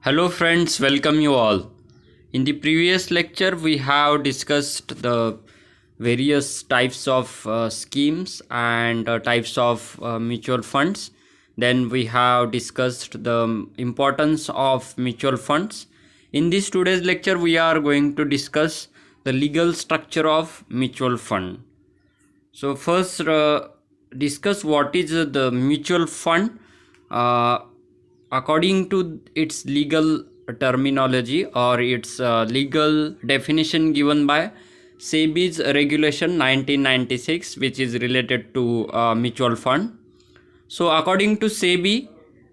Hello friends, welcome you all. In the previous lecture, we have discussed the various types of schemes and types of mutual funds. Then we have discussed the importance of mutual funds. In this today's lecture, we are going to discuss the legal structure of mutual fund. So first, discuss what is the mutual fund. Uh, According to its legal terminology or its legal definition given by SEBI's regulation 1996, which is related to mutual fund. So according to SEBI,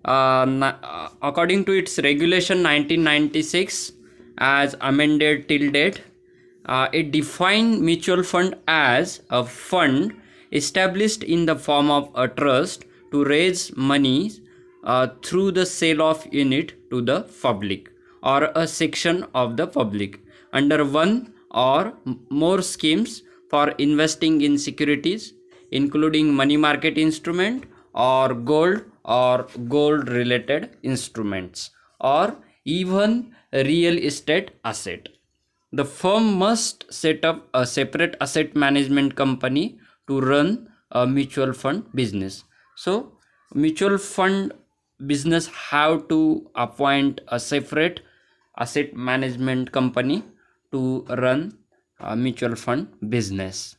according to its regulation 1996 as amended till date, it defined mutual fund as a fund established in the form of a trust to raise money through the sale of unit to the public or a section of the public under one or more schemes for investing in securities, including money market instrument or gold related instruments or even real estate asset. The firm must set up a separate asset management company to run a mutual fund business. So mutual fund business have to appoint a separate asset management company to run a mutual fund business.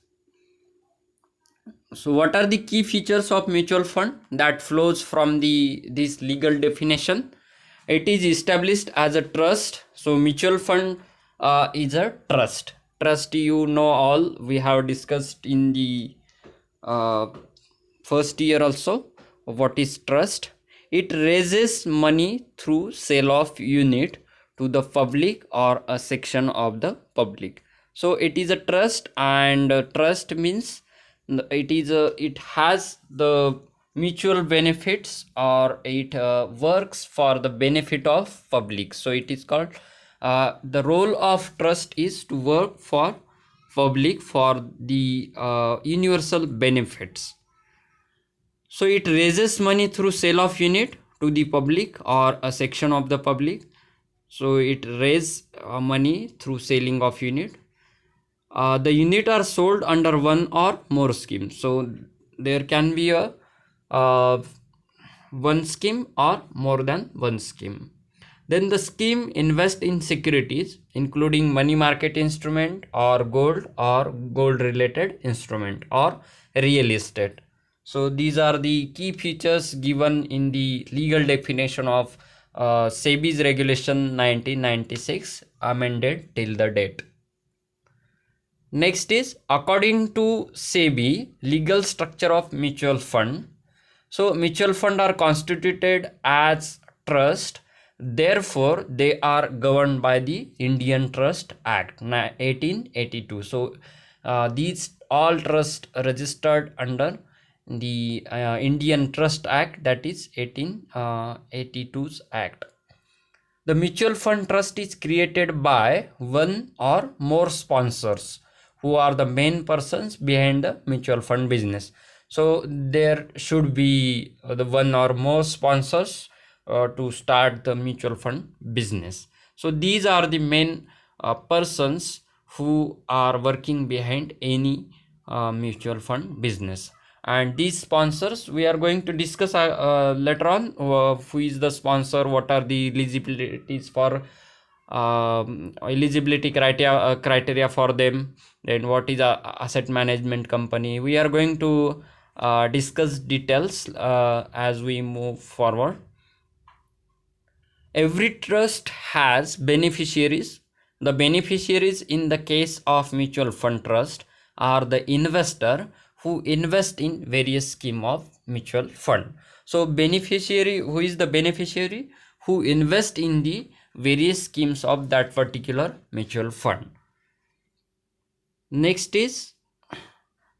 So what are the key features of mutual fund that flows from the this legal definition? It is established as a trust. So mutual fund is a trust, you know, all we have discussed in the uh, first year also. What is trust? It raises money through sale of unit to the public or a section of the public. So it is a trust, and trust means it has the mutual benefits, or it works for the benefit of public. So it is called, the role of trust is to work for public for the universal benefits. So it raises money through sale of unit to the public or a section of the public. So it raises money through selling of unit. The unit are sold under one or more schemes. So there can be a uh, one scheme or more than one scheme. Then the scheme invest in securities, including money market instrument or gold related instrument or real estate. So these are the key features given in the legal definition of SEBI's regulation 1996 amended till the date. Next is, according to SEBI, legal structure of mutual fund. So mutual fund are constituted as trust. Therefore, they are governed by the Indian Trust Act 1882. So these all trust registered under the Indian Trust Act, that is 1882's Act. The mutual fund trust is created by one or more sponsors who are the main persons behind the mutual fund business. So there should be the one or more sponsors to start the mutual fund business. So these are the main persons who are working behind any mutual fund business. And these sponsors we are going to discuss later on. Who is the sponsor, what are the eligibilities for eligibility criteria for them, then what is a asset management company. We are going to discuss details as we move forward. Every trust has beneficiaries. The beneficiaries in the case of mutual fund trust are the investor who invest in various scheme of mutual fund. So beneficiary, who is the beneficiary? Who invest in the various schemes of that particular mutual fund. Next is,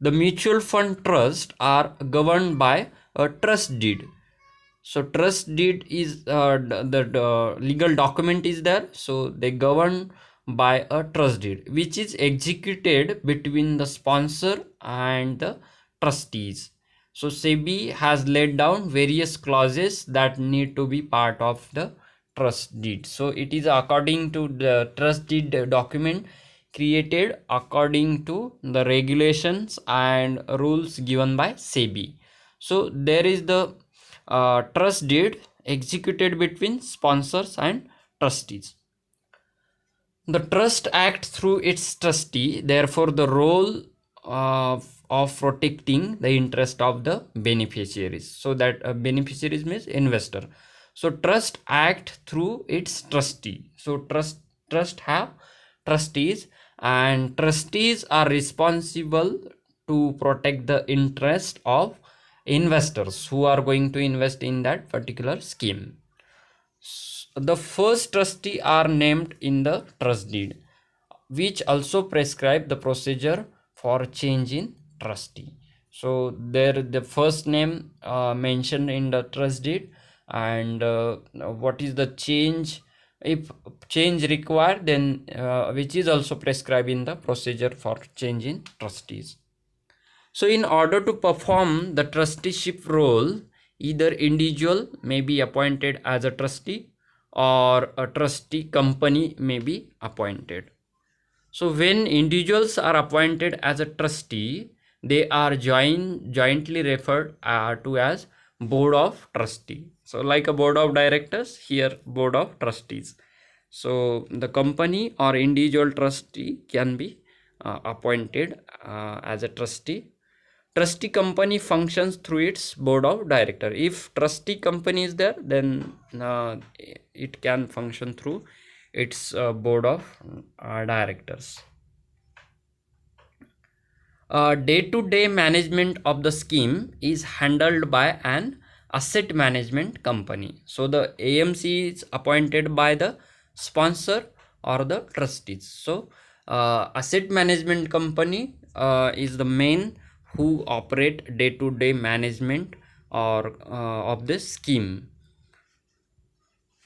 the mutual fund trust are governed by a trust deed. So trust deed is the legal document is there. So they govern by a trust deed, which is executed between the sponsor and the trustees. So SEBI has laid down various clauses that need to be part of the trust deed. So it is according to the trust deed document created according to the regulations and rules given by SEBI. So there is the trust deed executed between sponsors and trustees. The trust acts through its trustee, therefore the role of protecting the interest of the beneficiaries. So that beneficiaries means investor. So trust act through its trustee. So trust have trustees, and trustees are responsible to protect the interest of investors who are going to invest in that particular scheme. The first trustee are named in the trust deed, which also prescribe the procedure for change in trustee. So there the first name mentioned in the trust deed, and what is the change, if change required, then which is also prescribed in the procedure for change in trustees. So in order to perform the trusteeship role, either individual may be appointed as a trustee or a trustee company may be appointed. So when individuals are appointed as a trustee, they are jointly referred to as board of trustee. So like a board of directors, here board of trustees. So the company or individual trustee can be appointed as a trustee. Trustee company functions through its board of director. If trustee company is there, then it can function through its board of directors. Day-to-day management of the scheme is handled by an asset management company. So the AMC is appointed by the sponsor or the trustees. So asset management company is the main who operate day-to-day management or of this scheme.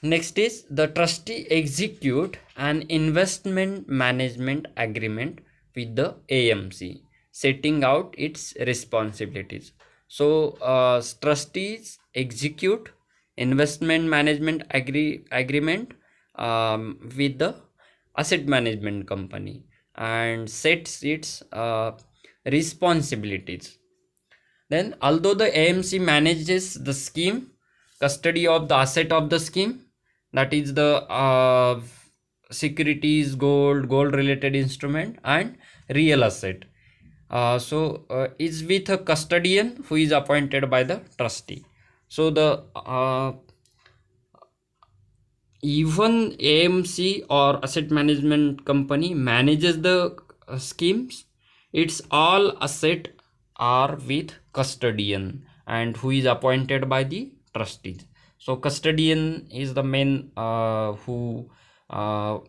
Next is the trustee execute an investment management agreement with the AMC, setting out its responsibilities. So trustees execute investment management agreement with the asset management company and sets its responsibilities. Then although the AMC manages the scheme, custody of the asset of the scheme, that is the securities, gold related instrument and real asset, is with a custodian who is appointed by the trustee. So the even AMC or asset management company manages the schemes, its all asset are with custodian and who is appointed by the trustees. So custodian is the main who have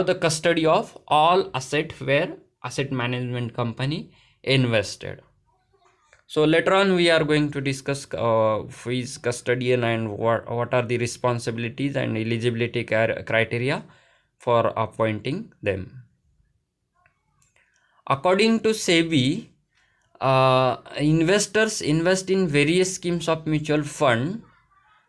the custody of all asset where asset management company invested. So later on we are going to discuss who is custodian and what are the responsibilities and eligibility criteria for appointing them. According to SEBI, investors invest in various schemes of mutual fund.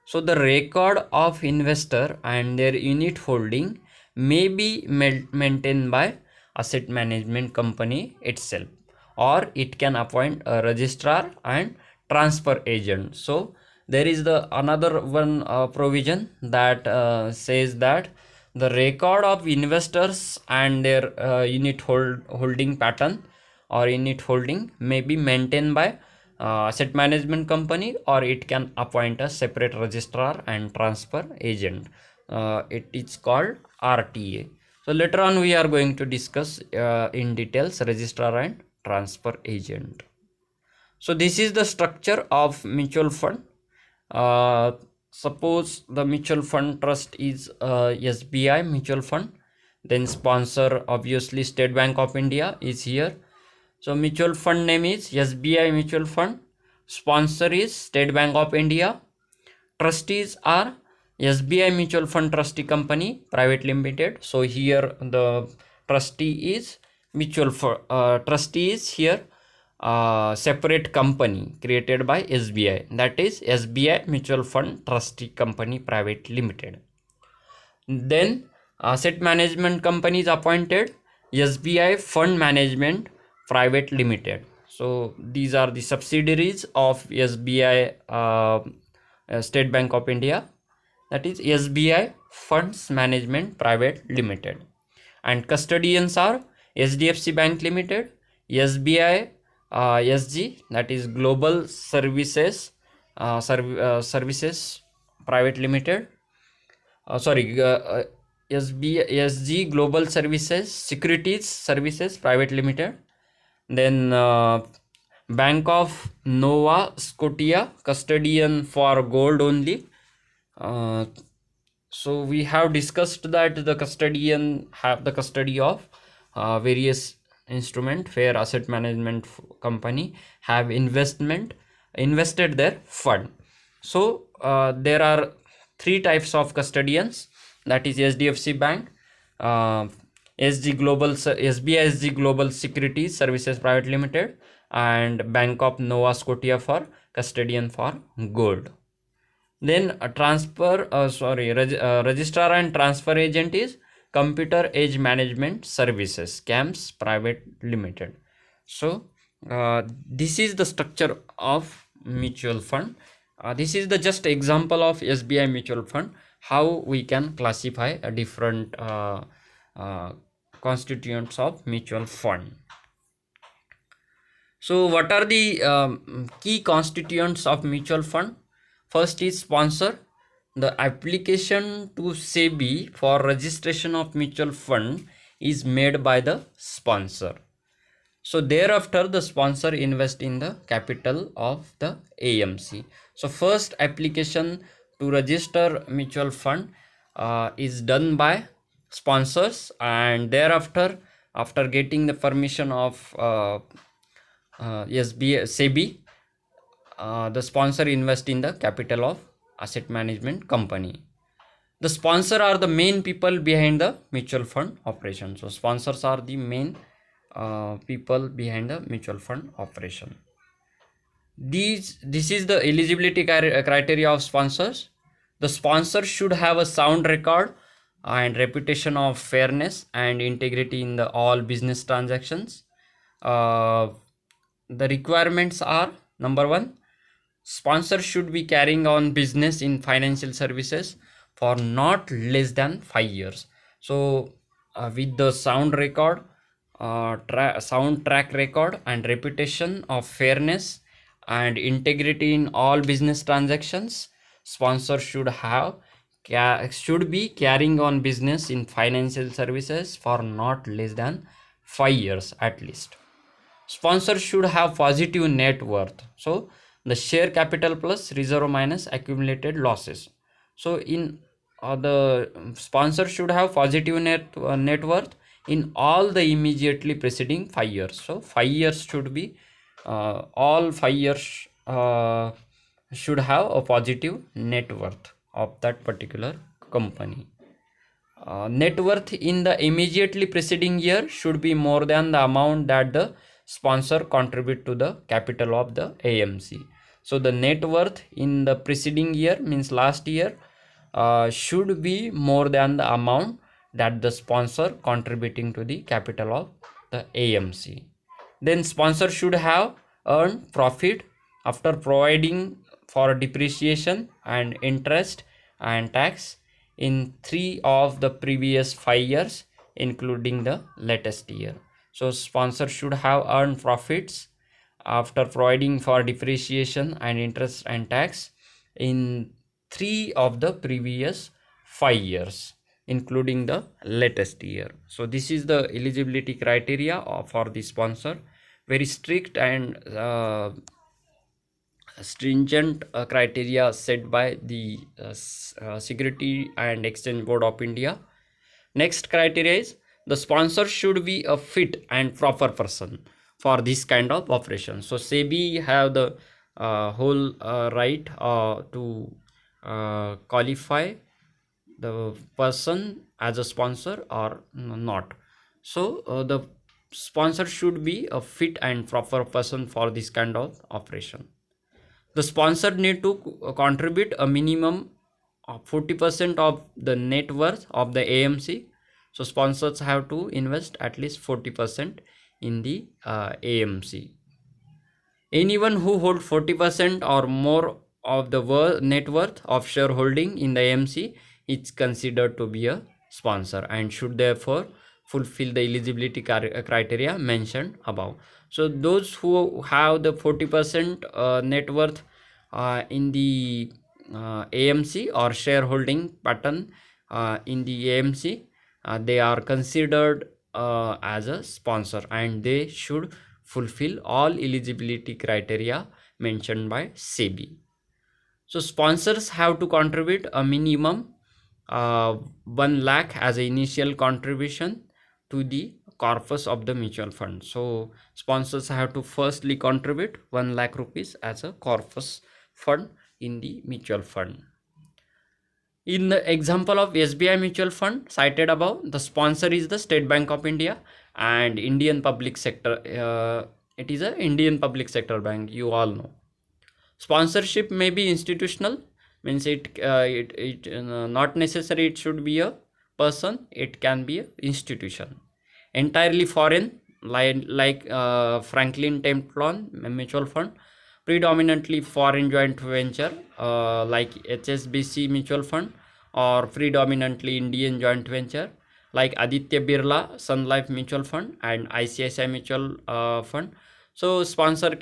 So the record of investor and their unit holding may be maintained by asset management company itself, or it can appoint a registrar and transfer agent. So there is the another one provision that says that the record of investors and their unit holding pattern or unit holding may be maintained by asset management company, or it can appoint a separate registrar and transfer agent. It is called RTA. So later on we are going to discuss in details registrar and transfer agent. So this is the structure of mutual fund. Suppose the mutual fund trust is SBI mutual fund, then sponsor obviously State Bank of India is here. So mutual fund name is SBI mutual fund, sponsor is State Bank of India, trustees are SBI mutual fund trustee company private limited. So here the trustee is mutual fund trustee is here separate company created by SBI, that is SBI Mutual Fund Trustee Company Private Limited. Then asset management company is appointed, SBI Fund Management Private Limited. So these are the subsidiaries of SBI, State Bank of India, that is SBI Funds Management Private Limited. And custodians are HDFC Bank Limited, SBI SG, that is Global Services Services Private Limited, SG Global Services Securities Services Private Limited. Then Bank of Nova Scotia, custodian for gold only. So we have discussed that the custodian have the custody of various instrument where asset management company have invested their fund. So there are three types of custodians, that is HDFC Bank, SG Global, SBI SG Global Securities Services Private Limited, and Bank of Nova Scotia for custodian for gold. Then registrar and transfer agent is Computer Age Management Services CAMS Private Limited. So this is the structure of mutual fund. This is the just example of SBI mutual fund, how we can classify a different constituents of mutual fund. So what are the key constituents of mutual fund? First is sponsor. The application to SEBI for registration of mutual fund is made by the sponsor. So thereafter the sponsor invest in the capital of the AMC. So first application to register mutual fund is done by sponsors, and thereafter, after getting the permission of SEBI, the sponsor invest in the capital of asset management company. The sponsor are the main people behind the mutual fund operation. So sponsors are the main people behind the mutual fund operation. This is the eligibility criteria of sponsors. The sponsor should have a sound record and reputation of fairness and integrity in the all business transactions. The requirements are: number one, sponsor should be carrying on business in financial services for not less than 5 years. So with the sound record, sound track record and reputation of fairness and integrity in all business transactions, sponsor should be carrying on business in financial services for not less than 5 years at least. Sponsor should have positive net worth. So the share capital plus reserve minus accumulated losses. So in the sponsor should have positive net worth in all the immediately preceding 5 years. So 5 years should be all 5 years should have a positive net worth of that particular company. Net worth in the immediately preceding year should be more than the amount that the sponsor contribute to the capital of the AMC. So the net worth in the preceding year, means last year, should be more than the amount that the sponsor contributing to the capital of the AMC. Then sponsor should have earned profit after providing for depreciation and interest and tax in 3 of the previous 5 years, including the latest year. So sponsor should have earned profits after providing for depreciation and interest and tax in 3 of the previous 5 years, including the latest year. So this is the eligibility criteria for the sponsor. Very strict and stringent criteria set by the Security and Exchange Board of India. Next criteria is the sponsor should be a fit and proper person for this kind of operation. So SEBI have the whole right to qualify the person as a sponsor or not. So the sponsor should be a fit and proper person for this kind of operation. The sponsor need to contribute a minimum of 40% of the net worth of the AMC. So sponsors have to invest at least 40% in the AMC. Anyone who holds 40% or more of the net worth of shareholding in the AMC is considered to be a sponsor and should therefore fulfill the eligibility criteria mentioned above. So those who have the 40% net worth in the AMC or shareholding pattern in the AMC, they are considered as a sponsor and they should fulfill all eligibility criteria mentioned by SEBI. So sponsors have to contribute a minimum 1 lakh as an initial contribution to the corpus of the mutual fund. So sponsors have to firstly contribute 1 lakh rupees as a corpus fund in the mutual fund. In the example of SBI mutual fund cited above, the sponsor is the State Bank of India and Indian public sector. It is a Indian public sector bank, you all know. Sponsorship may be institutional, means not necessary it should be a person, it can be an institution. Entirely foreign, like Franklin Templeton mutual fund. Predominantly foreign joint venture like HSBC mutual fund, or predominantly Indian joint venture like Aditya Birla Sun Life mutual fund and ICICI mutual fund. So sponsorship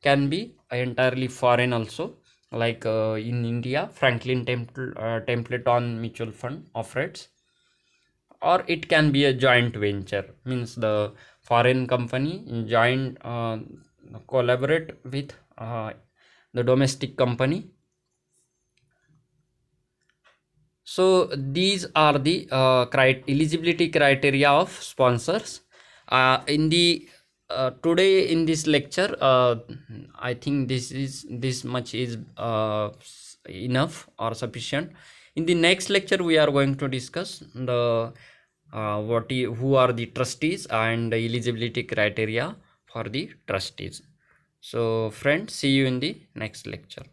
can be entirely foreign also, like in India Franklin Templeton mutual fund operates, or it can be a joint venture, means the foreign company joint collaborate with the domestic company. So these are the eligibility criteria of sponsors. In the today in this lecture, I think this much is enough or sufficient. In the next lecture we are going to discuss the who are the trustees and the eligibility criteria for the trustees. So friends, see you in the next lecture.